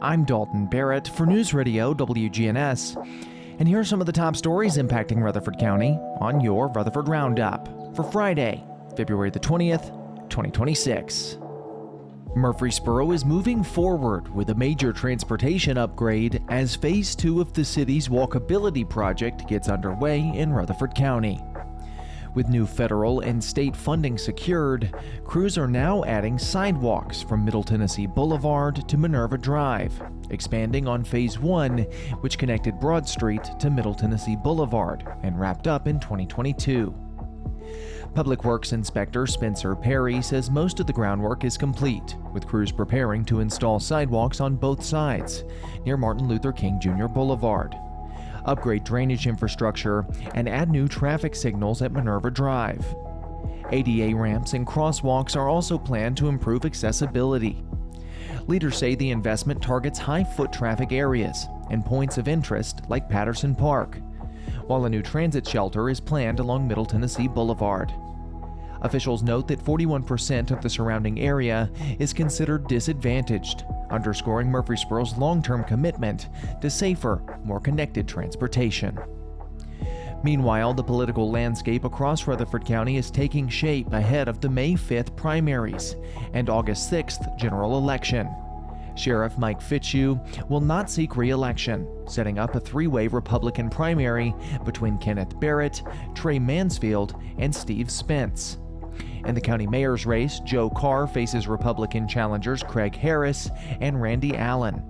I'm Dalton Barrett for News Radio WGNS, and here are some of the top stories impacting Rutherford County on your Rutherford Roundup for Friday, February the 20th, 2026. Murfreesboro is moving forward with a major transportation upgrade as Phase 2 of the city's walkability project gets underway in Rutherford County. With new federal and state funding secured, crews are now adding sidewalks from Middle Tennessee Boulevard to Minerva Drive, expanding on Phase 1, which connected Broad Street to Middle Tennessee Boulevard and wrapped up in 2022. Public Works Inspector Spencer Perry says most of the groundwork is complete, with crews preparing to install sidewalks on both sides, near Martin Luther King Jr. Boulevard, upgrade drainage infrastructure, and add new traffic signals at Minerva Drive. ADA ramps and crosswalks are also planned to improve accessibility. Leaders say the investment targets high foot traffic areas and points of interest like Patterson Park, while a new transit shelter is planned along Middle Tennessee Boulevard. Officials note that 41% of the surrounding area is considered disadvantaged, underscoring Murfreesboro's long-term commitment to safer, more connected transportation. Meanwhile, the political landscape across Rutherford County is taking shape ahead of the May 5th primaries and August 6th general election. Sheriff Mike Fitzhugh will not seek re-election, setting up a three-way Republican primary between Kenneth Barrett, Trey Mansfield, and Steve Spence. In the county mayor's race, Joe Carr faces Republican challengers Craig Harris and Randy Allen.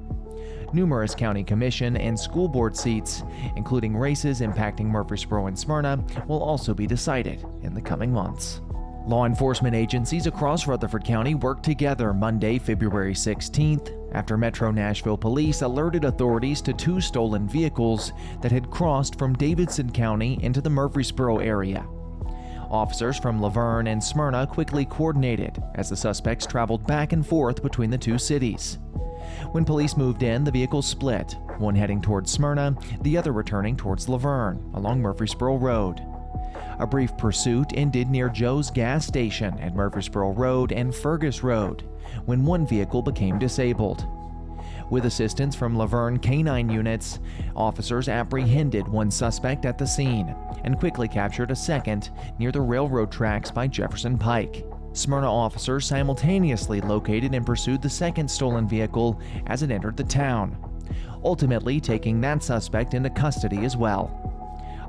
Numerous county commission and school board seats, including races impacting Murfreesboro and Smyrna, will also be decided in the coming months. Law enforcement agencies across Rutherford County worked together Monday, February 16th, after Metro Nashville Police alerted authorities to two stolen vehicles that had crossed from Davidson County into the Murfreesboro area. Officers from Laverne and Smyrna quickly coordinated as the suspects traveled back and forth between the two cities. When police moved in, the vehicles split, one heading towards Smyrna, the other returning towards Laverne along Murfreesboro Road. A brief pursuit ended near Joe's gas station at Murfreesboro Road and Fergus Road, when one vehicle became disabled. With assistance from Laverne canine units, officers apprehended one suspect at the scene and quickly captured a second near the railroad tracks by Jefferson Pike. Smyrna officers simultaneously located and pursued the second stolen vehicle as it entered the town, ultimately taking that suspect into custody as well.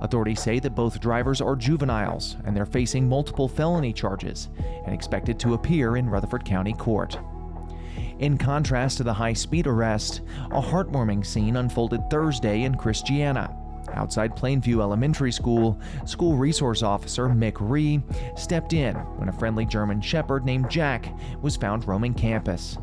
Authorities say that both drivers are juveniles and they're facing multiple felony charges and expected to appear in Rutherford County Court. In contrast to the high-speed arrest, a heartwarming scene unfolded Thursday in Christiana. Outside Plainview Elementary School, school resource officer Mick Ree stepped in when a friendly German shepherd named Jack was found roaming campus.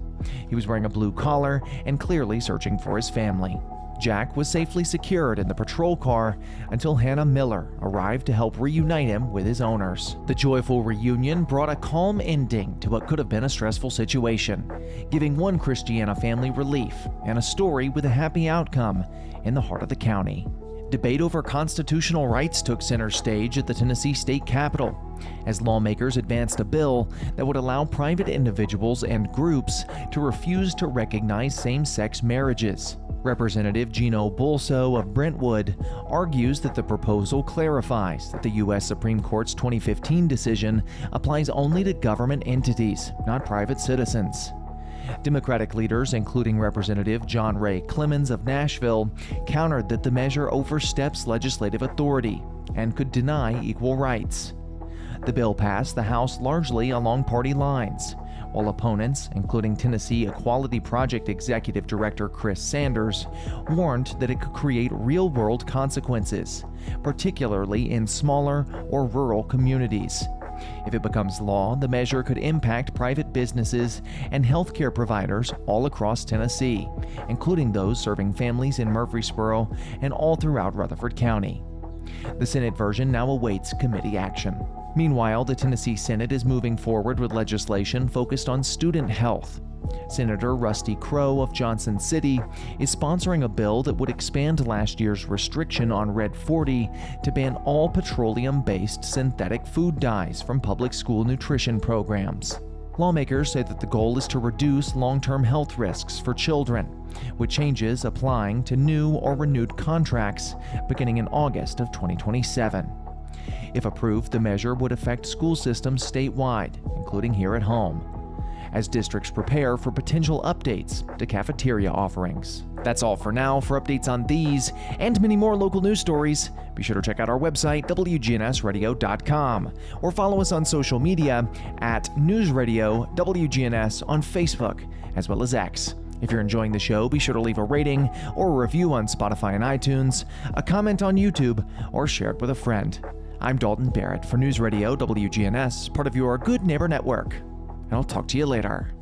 He was wearing a blue collar and clearly searching for his family. Jack was safely secured in the patrol car until Hannah Miller arrived to help reunite him with his owners. The joyful reunion brought a calm ending to what could have been a stressful situation, giving one Christiana family relief and a story with a happy outcome in the heart of the county. Debate over constitutional rights took center stage at the Tennessee State Capitol as lawmakers advanced a bill that would allow private individuals and groups to refuse to recognize same-sex marriages. Representative Gino Bolso of Brentwood argues that the proposal clarifies that the U.S. Supreme Court's 2015 decision applies only to government entities, not private citizens. Democratic leaders, including Representative John Ray Clemens of Nashville, countered that the measure oversteps legislative authority and could deny equal rights. The bill passed the House largely along party lines, while opponents, including Tennessee Equality Project Executive Director Chris Sanders, warned that it could create real-world consequences, particularly in smaller or rural communities. If it becomes law, the measure could impact private businesses and healthcare providers all across Tennessee, including those serving families in Murfreesboro and all throughout Rutherford County. The Senate version now awaits committee action. Meanwhile, the Tennessee Senate is moving forward with legislation focused on student health. Senator Rusty Crowe of Johnson City is sponsoring a bill that would expand last year's restriction on Red 40 to ban all petroleum-based synthetic food dyes from public school nutrition programs. Lawmakers say that the goal is to reduce long-term health risks for children, with changes applying to new or renewed contracts beginning in August of 2027. If approved, the measure would affect school systems statewide, including here at home, as districts prepare for potential updates to cafeteria offerings. That's all for now. For updates on these and many more local news stories, be sure to check out our website, wgnsradio.com, or follow us on social media at NewsRadio WGNS on Facebook, as well as X. If you're enjoying the show, be sure to leave a rating or a review on Spotify and iTunes, a comment on YouTube, or share it with a friend. I'm Dalton Barrett for News Radio WGNS, part of your Good Neighbor Network. And I'll talk to you later.